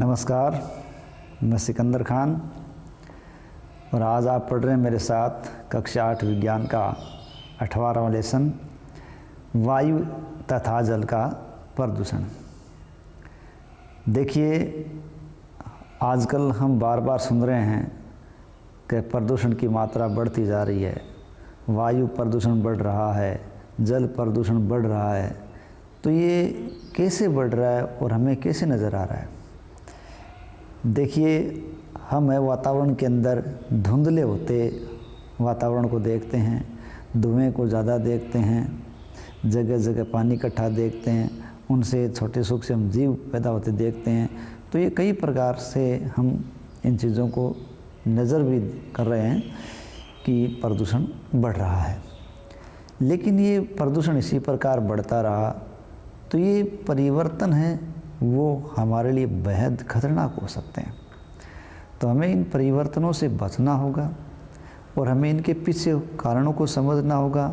नमस्कार, मैं सिकंदर खान और आज आप पढ़ रहे हैं मेरे साथ कक्षा 8 विज्ञान का 18वां लेसन वायु तथा जल का प्रदूषण। देखिए, आजकल हम बार बार सुन रहे हैं कि प्रदूषण की मात्रा बढ़ती जा रही है, वायु प्रदूषण बढ़ रहा है, जल प्रदूषण बढ़ रहा है। तो ये कैसे बढ़ रहा है और हमें कैसे नज़र आ रहा है? देखिए, हम वातावरण के अंदर धुंधले होते वातावरण को देखते हैं, धुएं को ज़्यादा देखते हैं, जगह जगह पानी इकट्ठा देखते हैं, उनसे छोटे सूक्ष्म जीव पैदा होते देखते हैं। तो ये कई प्रकार से हम इन चीज़ों को नज़र भी कर रहे हैं कि प्रदूषण बढ़ रहा है। लेकिन ये प्रदूषण इसी प्रकार बढ़ता रहा तो ये परिवर्तन है वो हमारे लिए बेहद खतरनाक हो सकते हैं। तो हमें इन परिवर्तनों से बचना होगा और हमें इनके पीछे कारणों को समझना होगा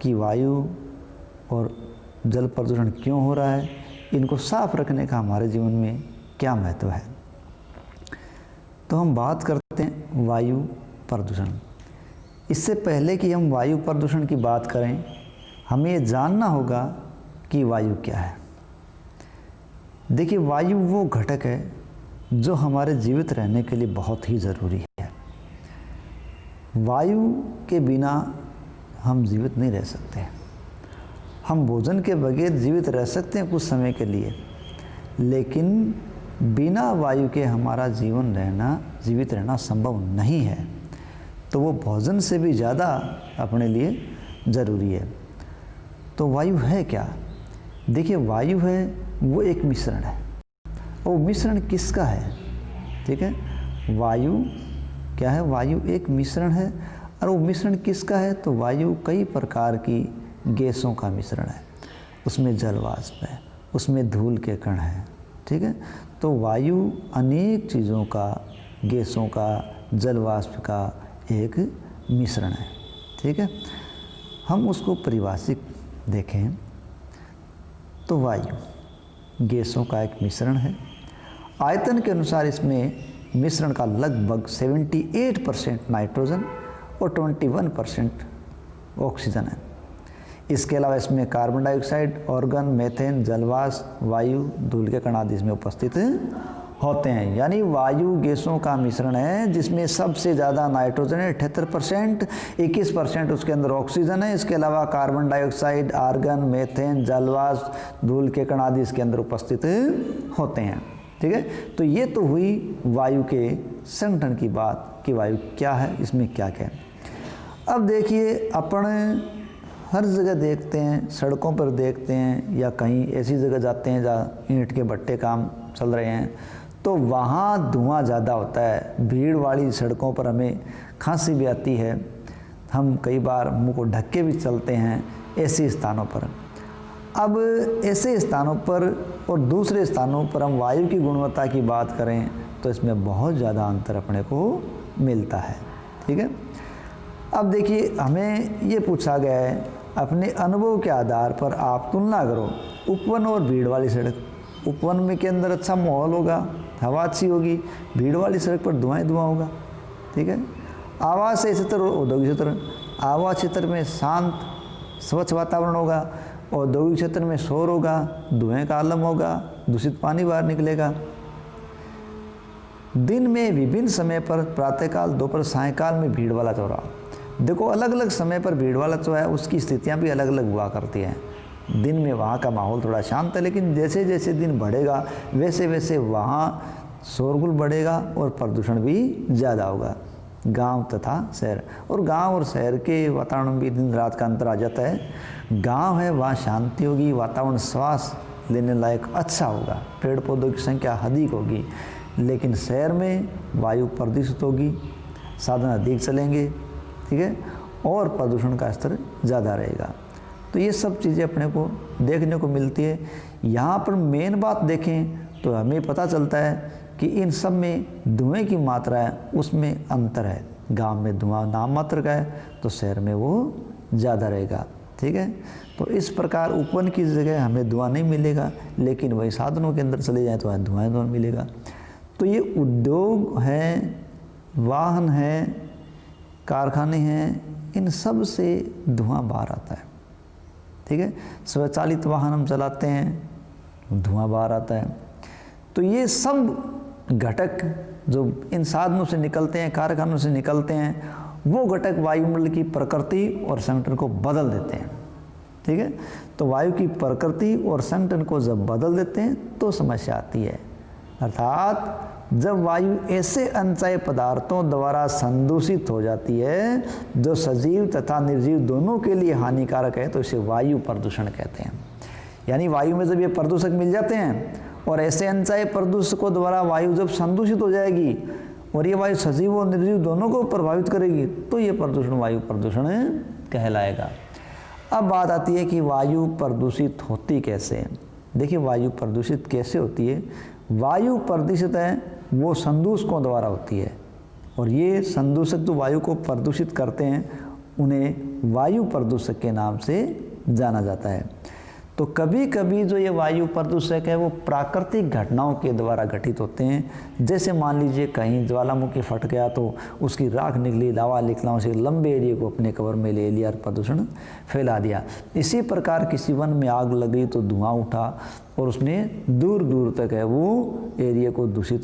कि वायु और जल प्रदूषण क्यों हो रहा है, इनको साफ रखने का हमारे जीवन में क्या महत्व है। तो हम बात करते हैं वायु प्रदूषण। इससे पहले कि हम वायु प्रदूषण की बात करें, हमें ये जानना होगा कि वायु क्या है। देखिए, वायु वो घटक है जो हमारे जीवित रहने के लिए बहुत ही ज़रूरी है। वायु के बिना हम जीवित नहीं रह सकते। हम भोजन के बगैर जीवित रह सकते हैं कुछ समय के लिए, लेकिन बिना वायु के हमारा जीवित रहना संभव नहीं है। तो वो भोजन से भी ज़्यादा अपने लिए ज़रूरी है। तो वायु है क्या? देखिए, वायु है वो एक मिश्रण है। और मिश्रण किसका है? ठीक है, वायु क्या है? वायु एक मिश्रण है। और वो मिश्रण किसका है? तो वायु कई प्रकार की गैसों का मिश्रण है। उसमें जल वाष्प है, उसमें धूल के कण हैं। ठीक है, तो वायु अनेक चीज़ों का, गैसों का, जल वाष्प का एक मिश्रण है। ठीक है, हम उसको परिभाषित देखें तो वायु गैसों का एक मिश्रण है। आयतन के अनुसार इसमें मिश्रण का लगभग 78% नाइट्रोजन और 21% ऑक्सीजन है। इसके अलावा इसमें कार्बन डाइऑक्साइड, ऑर्गन, मीथेन, जलवाष्प, वायु, धूल के कण आदि इसमें उपस्थित होते हैं। यानी वायु गैसों का मिश्रण है जिसमें सबसे ज़्यादा नाइट्रोजन है 78%, 21% उसके अंदर ऑक्सीजन है। इसके अलावा कार्बन डाइऑक्साइड, आर्गन, मीथेन, जलवाष्प, धूल के कण आदि इसके अंदर उपस्थित होते हैं। ठीक है, तो ये तो हुई वायु के संगठन की बात कि वायु क्या है, इसमें क्या क्या है। अब देखिए, अपन हर जगह देखते हैं, सड़कों पर देखते हैं या कहीं ऐसी जगह जाते हैं जहाँ ईंट के भट्टे काम चल रहे हैं, तो वहाँ धुआं ज़्यादा होता है। भीड़ वाली सड़कों पर हमें खांसी भी आती है, हम कई बार मुंह को ढक के भी चलते हैं ऐसे स्थानों पर। अब ऐसे स्थानों पर और दूसरे स्थानों पर हम वायु की गुणवत्ता की बात करें तो इसमें बहुत ज़्यादा अंतर अपने को मिलता है। ठीक है, अब देखिए, हमें ये पूछा गया है अपने अनुभव के आधार पर आप तुलना करो उपवन और भीड़ वाली सड़क। उपवन में के अंदर अच्छा माहौल होगा, हवा अच्छी होगी, भीड़ वाली सड़क पर धुआं ही धुआं होगा। ठीक है, आवास क्षेत्र, औद्योगिक क्षेत्र, आवास क्षेत्र में शांत स्वच्छ वातावरण होगा, औद्योगिक क्षेत्र में शोर होगा, धुएं का आलम होगा, दूषित पानी बाहर निकलेगा। दिन में विभिन्न समय पर प्रातःकाल, दोपहर, सायंकाल में भीड़ वाला चौराहा। देखो, अलग अलग समय पर भीड़ वाला चौराहा है, उसकी स्थितियाँ भी अलग अलग हुआ करती हैं। दिन में वहाँ का माहौल थोड़ा शांत है, लेकिन जैसे जैसे दिन बढ़ेगा वैसे वैसे वहाँ शोरगुल बढ़ेगा और प्रदूषण भी ज़्यादा होगा। गांव तथा शहर, और गांव और शहर के वातावरण में भी दिन रात का अंतर आ जाता है। गांव है वहाँ शांति होगी, वातावरण श्वास लेने लायक अच्छा होगा, पेड़ पौधों की संख्या अधिक होगी। लेकिन शहर में वायु प्रदूषित होगी, साधन अधिक चलेंगे। ठीक है, और प्रदूषण का स्तर ज़्यादा रहेगा। तो ये सब चीज़ें अपने को देखने को मिलती है। यहाँ पर मेन बात देखें तो हमें पता चलता है कि इन सब में धुएं की मात्रा है उसमें अंतर है। गांव में धुआं नाम मात्र का है तो शहर में वो ज़्यादा रहेगा। ठीक है, तो इस प्रकार उपवन की जगह हमें धुआं नहीं मिलेगा, लेकिन वही साधनों के अंदर चले जाएँ तो धुआं मिलेगा। तो ये उद्योग है, वाहन है, कारखाने हैं, इन सब से धुआं बाहर आता है। ठीक है, स्वचालित वाहन हम चलाते हैं, धुआं बाहर आता है। तो ये सब घटक जो इन साधनों से निकलते हैं, कारखानों से निकलते हैं, वो घटक वायुमंडल की प्रकृति और संगठन को बदल देते हैं। ठीक है, तो वायु की प्रकृति और संगठन को जब बदल देते हैं तो समस्या आती है। अर्थात जब वायु ऐसे अनचाहे पदार्थों द्वारा संदूषित हो जाती है जो सजीव तथा निर्जीव दोनों के लिए हानिकारक है, तो इसे वायु प्रदूषण कहते हैं। यानी वायु में जब ये प्रदूषक मिल जाते हैं और ऐसे अनचाहे प्रदूषकों द्वारा वायु जब संदूषित हो जाएगी और ये वायु सजीव और निर्जीव दोनों को प्रभावित करेगी, तो ये प्रदूषण वायु प्रदूषण कहलाएगा। अब बात आती है कि वायु प्रदूषित होती कैसे है। देखिए, वायु प्रदूषित कैसे होती है। वायु प्रदूषित है वो संदूषकों द्वारा होती है, और ये संदूषक जो वायु को प्रदूषित करते हैं उन्हें वायु प्रदूषक के नाम से जाना जाता है। तो कभी कभी जो ये वायु प्रदूषक है वो प्राकृतिक घटनाओं के द्वारा घटित होते हैं। जैसे मान लीजिए कहीं ज्वालामुखी फट गया तो उसकी राख निकली, लावा निकला, उसे लंबे एरिया को अपने कवर में ले लिया और प्रदूषण फैला दिया। इसी प्रकार किसी वन में आग लग गई तो धुआं उठा और उसने दूर दूर तक है वो एरिया को दूषित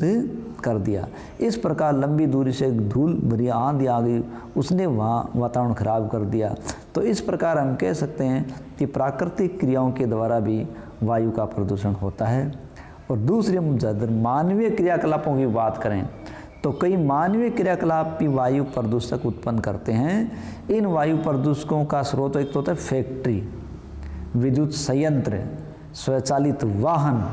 कर दिया। इस प्रकार लंबी दूरी से धूल भरी आंधी आ गई, उसने वहाँ वातावरण खराब कर दिया। तो इस प्रकार हम कह सकते हैं कि प्राकृतिक क्रियाओं के द्वारा भी वायु का प्रदूषण होता है। और दूसरी हम अगर मानवीय क्रियाकलापों की बात करें तो कई मानवीय क्रियाकलाप भी वायु प्रदूषक उत्पन्न करते हैं। इन वायु प्रदूषकों का स्रोत एक तो होता है फैक्ट्री, विद्युत संयंत्र, स्वचालित वाहन,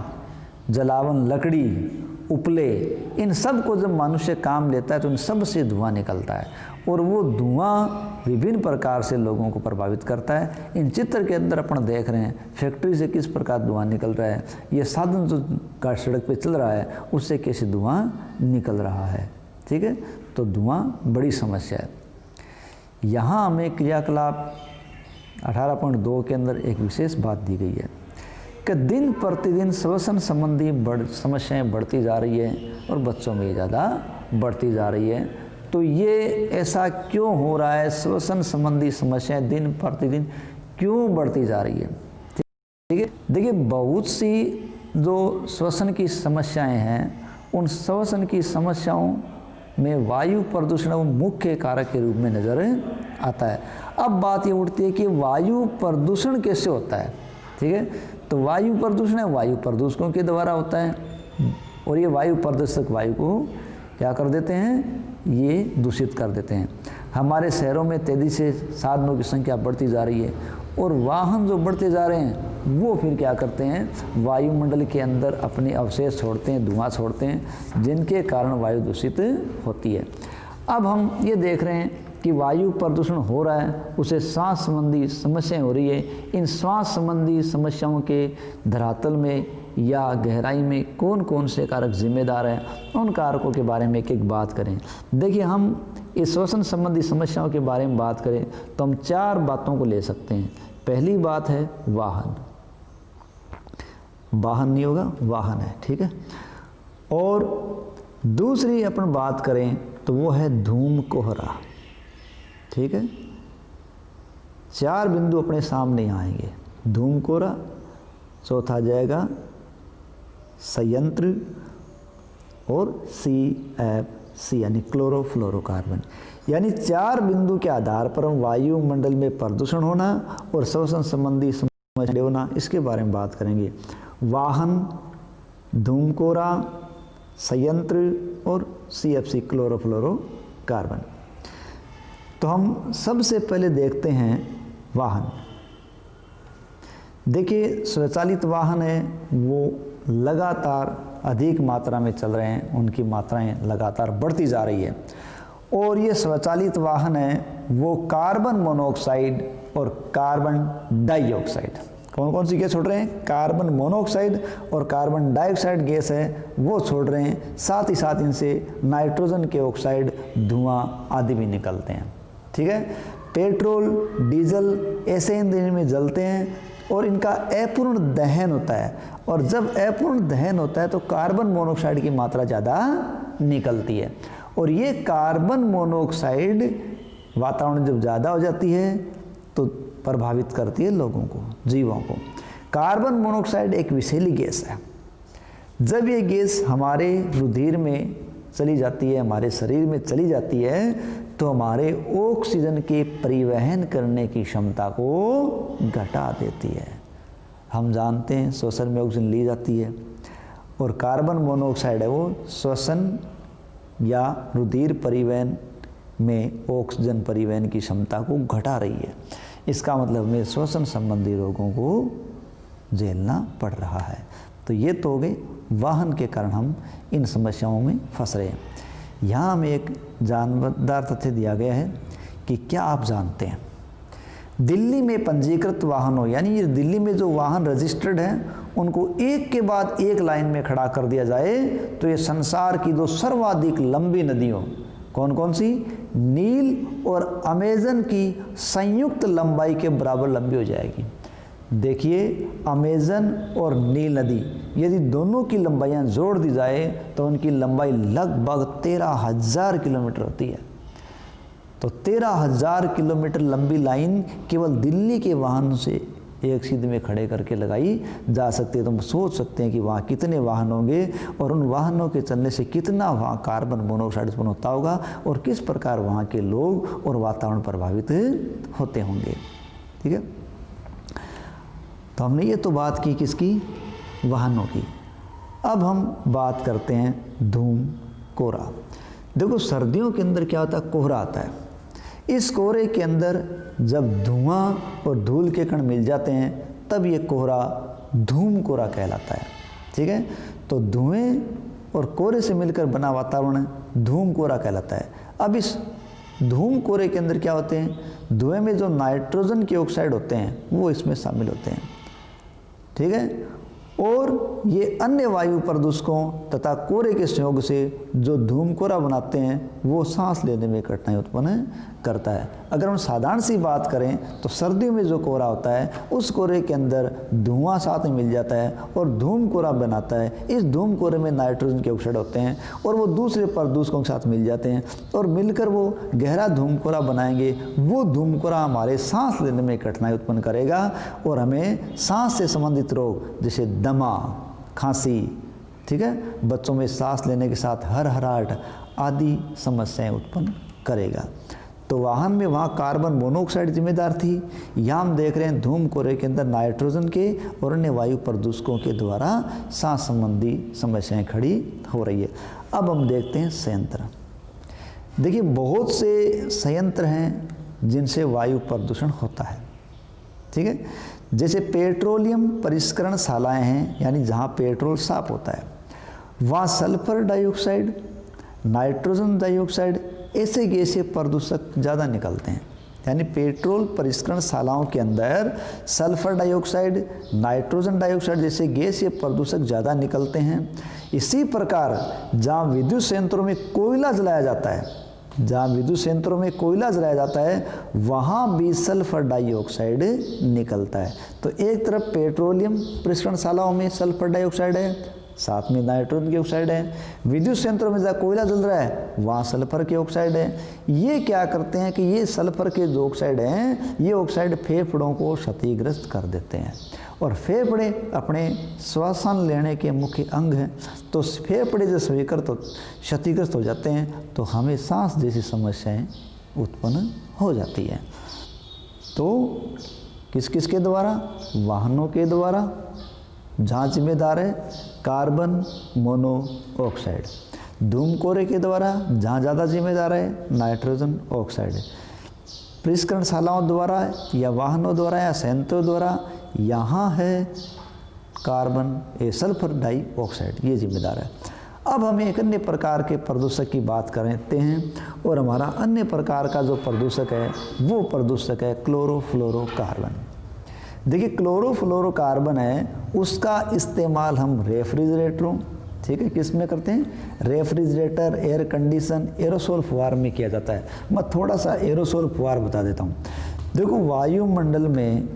जलावन लकड़ी, उपले, इन सब को जब मनुष्य काम लेता है तो इन सब से धुआं निकलता है और वो धुआं विभिन्न प्रकार से लोगों को प्रभावित करता है। इन चित्र के अंदर अपन देख रहे हैं फैक्ट्री से किस प्रकार धुआं निकल रहा है, ये साधन जो सड़क पे चल रहा है उससे कैसे धुआं निकल रहा है। ठीक है, तो धुआं बड़ी समस्या है। यहाँ हमें क्रियाकलाप 18.2 के अंदर एक विशेष बात दी गई है कि दिन प्रतिदिन श्वसन संबंधी समस्याएं बढ़ती जा रही है और बच्चों में ज़्यादा बढ़ती जा रही है। तो ये ऐसा क्यों हो रहा है, श्वसन संबंधी समस्याएं दिन प्रतिदिन क्यों बढ़ती जा रही है। ठीक है, देखिए बहुत सी जो श्वसन की समस्याएं हैं उन श्वसन की समस्याओं में वायु प्रदूषण मुख्य कारक के रूप में नज़र आता है। अब बात ये उठती है कि वायु प्रदूषण कैसे होता है। ठीक है, तो वायु प्रदूषण है वायु प्रदूषकों के द्वारा होता है और ये वायु प्रदूषक वायु को क्या कर देते हैं, ये दूषित कर देते हैं। हमारे शहरों में तेजी से साधनों की संख्या बढ़ती जा रही है और वाहन जो बढ़ते जा रहे हैं वो फिर क्या करते हैं, वायुमंडल के अंदर अपने अवशेष छोड़ते हैं, धुआं छोड़ते हैं, जिनके कारण वायु दूषित होती है। अब हम ये देख रहे हैं कि वायु प्रदूषण हो रहा है, उसे सांस संबंधी समस्याएं हो रही है। इन श्वास संबंधी समस्याओं के धरातल में या गहराई में कौन कौन से कारक जिम्मेदार हैं, उन कारकों के बारे में एक एक बात करें। देखिए, हम इस श्वसन संबंधी समस्याओं के बारे में बात करें तो हम 4 बातों को ले सकते हैं। पहली बात है वाहन, वाहन नहीं होगा, वाहन है। ठीक है, और दूसरी अपन बात करें तो वो है धूम कोहरा। ठीक है, 4 बिंदु अपने सामने आएंगे, धूम कोहरा, चौथा जाएगा संयंत्र और CFC यानी क्लोरोफ्लोरोकार्बन। यानी 4 बिंदु के आधार पर हम वायुमंडल में प्रदूषण होना और श्वसन संबंधी समस्या होना, इसके बारे में बात करेंगे। वाहन, धूम कोहरा, संयंत्र और CFC क्लोरोफ्लोरोकार्बन। तो हम सबसे पहले देखते हैं वाहन। देखिए, स्वचालित वाहन है वो लगातार अधिक मात्रा में चल रहे हैं, उनकी मात्राएं लगातार बढ़ती जा रही है। और ये स्वचालित वाहन है वो कार्बन मोनोऑक्साइड और कार्बन डाइऑक्साइड, कौन कौन सी गैस छोड़ रहे हैं, कार्बन मोनोऑक्साइड और कार्बन डाइऑक्साइड गैस है वो छोड़ रहे हैं। साथ ही साथ इनसे नाइट्रोजन के ऑक्साइड, धुआं आदि भी निकलते हैं। ठीक है, पेट्रोल, डीजल ऐसे ईंधन में जलते हैं और इनका अपूर्ण दहन होता है, और जब अपूर्ण दहन होता है तो कार्बन मोनोऑक्साइड की मात्रा ज़्यादा निकलती है, और ये कार्बन मोनोऑक्साइड वातावरण जब ज़्यादा हो जाती है तो प्रभावित करती है लोगों को, जीवों को। कार्बन मोनोऑक्साइड एक विषैली गैस है। जब ये गैस हमारे रुधिर में चली जाती है, हमारे शरीर में चली जाती है, तो हमारे ऑक्सीजन के परिवहन करने की क्षमता को घटा देती है। हम जानते हैं श्वसन में ऑक्सीजन ली जाती है, और कार्बन मोनोऑक्साइड है वो श्वसन या रुधिर परिवहन में ऑक्सीजन परिवहन की क्षमता को घटा रही है। इसका मतलब हमें श्वसन संबंधी रोगों को झेलना पड़ रहा है। तो ये तो हो गए वाहन के कारण हम इन समस्याओं में फंस रहे हैं। यहाँ हमें एक जानदार तथ्य दिया गया है कि क्या आप जानते हैं, दिल्ली में पंजीकृत वाहनों, यानी ये दिल्ली में जो वाहन रजिस्टर्ड हैं उनको एक के बाद एक लाइन में खड़ा कर दिया जाए तो ये संसार की दो सर्वाधिक लंबी नदियों, कौन कौन सी, नील और अमेजन की संयुक्त लंबाई के बराबर लंबी हो जाएगी। देखिए, अमेजन और नील नदी यदि दोनों की लंबाइयाँ जोड़ दी जाए तो उनकी लंबाई लगभग 13,000 किलोमीटर होती है। तो 13,000 किलोमीटर लंबी लाइन केवल दिल्ली के वाहनों से एक सीध में खड़े करके लगाई जा सकती है। तो हम सोच सकते हैं कि वहाँ कितने वाहन होंगे और उन वाहनों के चलने से कितना वहाँ कार्बन मोनोऑक्साइड उत्पन्न होता होगा और किस प्रकार वहाँ के लोग और वातावरण प्रभावित होते होंगे। ठीक है, तो हमने ये तो बात की किसकी, वाहनों की। अब हम बात करते हैं धूम कोहरा। देखो, सर्दियों के अंदर क्या होता है, कोहरा आता है। इस कोहरे के अंदर जब धुआं और धूल के कण मिल जाते हैं तब ये कोहरा धूम कोहरा कहलाता है। ठीक है, तो धुएं और कोहरे से मिलकर बना वातावरण धूम कोहरा कहलाता है। अब इस धूम कोहरे के अंदर क्या होते हैं, धुएं में जो नाइट्रोजन के ऑक्साइड होते हैं वो इसमें शामिल होते हैं। ठीक है, और ये अन्य वायु प्रदूषकों तथा कोहरे के सहयोग से जो धूम कोहरा बनाते हैं वो सांस लेने में कठिनाई उत्पन्न करता है। अगर हम साधारण सी बात करें तो सर्दियों में जो कोहरा होता है उस कोहरे के अंदर धुआं साथ में मिल जाता है और धूम कोहरा बनाता है। इस धूम कोहरे में नाइट्रोजन के ऑक्साइड होते हैं और वो दूसरे प्रदूषकों के साथ मिल जाते हैं और मिलकर वो गहरा धूम कोहरा बनाएंगे। वो धूम कोहरा हमारे सांस लेने में कठिनाई उत्पन्न करेगा और हमें सांस से संबंधित रोग जैसे दमा, खांसी, ठीक है, बच्चों में सांस लेने के साथ हरहराहट आदि समस्याएं उत्पन्न करेगा। तो वाहन में वहाँ कार्बन मोनोऑक्साइड जिम्मेदार थी, यहाँ हम देख रहे हैं धूम कोहरे के अंदर नाइट्रोजन के और अन्य वायु प्रदूषकों के द्वारा सांस संबंधी समस्याएं खड़ी हो रही है। अब हम देखते हैं संयंत्र। देखिए, बहुत से संयंत्र हैं जिनसे वायु प्रदूषण होता है। ठीक है, जैसे पेट्रोलियम परिष्करण शालाएँ हैं, यानी जहाँ पेट्रोल साफ होता है, वहाँ सल्फर डाइऑक्साइड, नाइट्रोजन डाइऑक्साइड ऐसे गैसीय प्रदूषक ज़्यादा निकलते हैं। यानी पेट्रोल परिष्करण शालाओं के अंदर सल्फर डाइऑक्साइड, नाइट्रोजन डाइऑक्साइड जैसे गैसीय प्रदूषक ज़्यादा निकलते हैं। इसी प्रकार जहाँ विद्युत संयंत्रों में कोयला जलाया जाता है, जहाँ विद्युत संयंत्रों में कोयला जलाया जाता है वहाँ भी सल्फर डाइऑक्साइड निकलता है। तो एक तरफ पेट्रोलियम परिष्करणशालाओं में सल्फर डाइऑक्साइड है, साथ में नाइट्रोजन के ऑक्साइड है। विद्युत संयंत्रों में जहाँ कोयला जल रहा है वहाँ सल्फर के ऑक्साइड है। ये क्या करते हैं कि ये सल्फर के जो ऑक्साइड हैं ये ऑक्साइड फेफड़ों को क्षतिग्रस्त कर देते हैं और फेफड़े अपने श्वसन लेने के मुख्य अंग हैं। तो फेफड़े जब क्षतिग्रस्त हो जाते हैं तो हमें सांस जैसी समस्याएं उत्पन्न हो जाती हैं। तो किस किस के द्वारा, वाहनों के द्वारा, जहाँ जिम्मेदार है कार्बन मोनोऑक्साइड, धूम कोहरे के द्वारा जहाँ ज़्यादा जिम्मेदार है नाइट्रोजन ऑक्साइड, परिष्करणशालाओं द्वारा या वाहनों द्वारा या संयंत्रों द्वारा यहाँ है कार्बन सल्फर डाइऑक्साइड, ये जिम्मेदार है। अब हम एक अन्य प्रकार के प्रदूषक की बात करते हैं और हमारा अन्य प्रकार का जो प्रदूषक है वो प्रदूषक है क्लोरोफ्लोरोकार्बन। देखिए, क्लोरोफ्लोरोकार्बन है उसका इस्तेमाल हम रेफ्रिजरेटरों, ठीक है, किस में करते हैं, रेफ्रिजरेटर, एयर कंडीशन, एरोसोल फुहार में किया जाता है। मैं थोड़ा सा एरोसोल फुहार बता देता हूँ। देखो, वायुमंडल में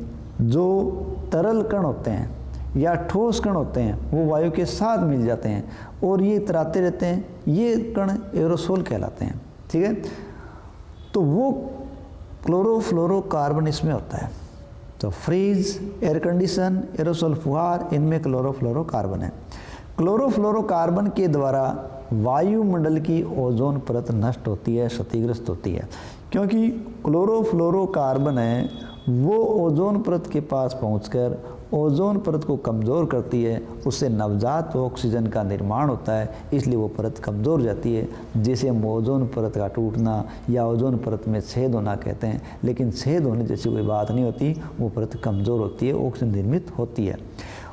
जो तरल कण होते हैं या ठोस कण होते हैं वो वायु के साथ मिल जाते हैं और ये इतराते रहते हैं, ये कण एरोसोल कहलाते हैं। ठीक है, तो वो क्लोरोफ्लोरोकार्बन इसमें होता है। तो फ्रीज, एयर कंडीशन, एरोसोल फुहार, इनमें क्लोरोफ्लोरोकार्बन है। क्लोरोफ्लोरोकार्बन के द्वारा वायुमंडल की ओजोन परत नष्ट होती है, क्षतिग्रस्त होती है, क्योंकि क्लोरोफ्लोरोकार्बन है वो ओजोन परत के पास पहुंचकर ओजोन परत को कमज़ोर करती है, उससे नवजात ऑक्सीजन का निर्माण होता है, इसलिए वो परत कमज़ोर जाती है, जिसे हम ओजोन परत का टूटना या ओजोन परत में छेद होना कहते हैं। लेकिन छेद होने जैसी कोई बात नहीं होती, वो परत कमज़ोर होती है, ऑक्सीजन निर्मित होती है।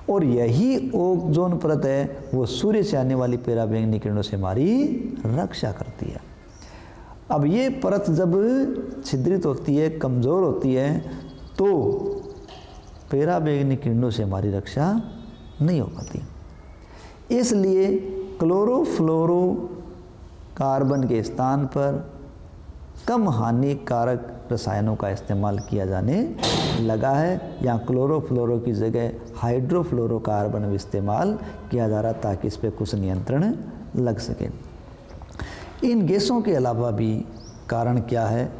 और यही ओजोन परत है वो सूर्य से आने वाली पराबैंगनी किरणों से हमारी रक्षा करती है। अब ये परत जब छिद्रित होती है, कमज़ोर होती है, तो पराबैंगनी किरणों से हमारी रक्षा नहीं हो पाती। इसलिए क्लोरोफ्लोरोकार्बन के स्थान पर कम हानिकारक रसायनों का इस्तेमाल किया जाने लगा है। यहाँ क्लोरोफ्लोरो की जगह हाइड्रोफ्लोरोकार्बन भी इस्तेमाल किया जा रहा ताकि इस पर कुछ नियंत्रण लग सके। इन गैसों के अलावा भी कारण क्या है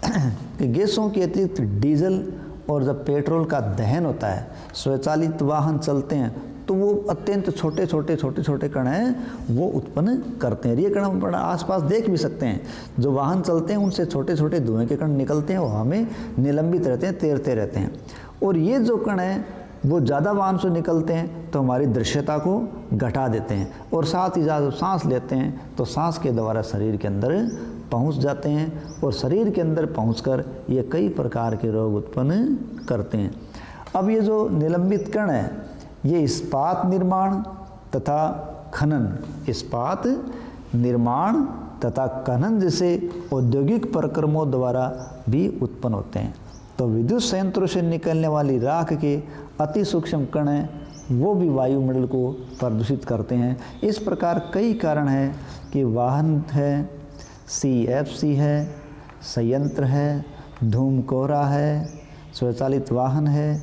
कि गैसों के अतिरिक्त डीजल और जब पेट्रोल का दहन होता है, स्वचालित वाहन चलते हैं, तो वो अत्यंत छोटे छोटे कण हैं वो उत्पन्न करते हैं। ये कण हम आसपास देख भी सकते हैं, जो वाहन चलते हैं उनसे छोटे छोटे धुएं के कण निकलते हैं, वो हमें निलंबित रहते हैं, तैरते रहते हैं। और ये जो कण हैं वो ज़्यादा वाहन से निकलते हैं तो हमारी दृश्यता को घटा देते हैं, और साथ ही जब सांस लेते हैं तो सांस के द्वारा शरीर के अंदर पहुंच जाते हैं, और शरीर के अंदर पहुंचकर ये कई प्रकार के रोग उत्पन्न करते हैं। अब ये जो निलंबित कण है ये इस्पात निर्माण तथा खनन जैसे औद्योगिक प्रक्रमों द्वारा भी उत्पन्न होते हैं। तो विद्युत संयंत्रों से निकलने वाली राख के अति सूक्ष्म कण हैं वो भी वायुमंडल को प्रदूषित करते हैं। इस प्रकार कई कारण हैं कि वाहन है, CFC है, संयंत्र है, धूमकोहरा है, स्वचालित वाहन है,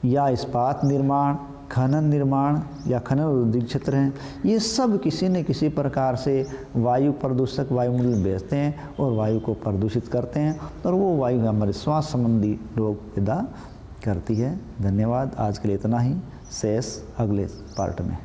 या इस्पात निर्माण, खनन निर्माण या खनन औद्योगिक क्षेत्र हैं, ये सब किसी न किसी प्रकार से वायु प्रदूषक वायुमंडल भेजते हैं और वायु को प्रदूषित करते हैं, और वो वायु हमारे श्वास संबंधी रोग पैदा करती है। धन्यवाद, आज के लिए इतना ही, शेष अगले पार्ट में।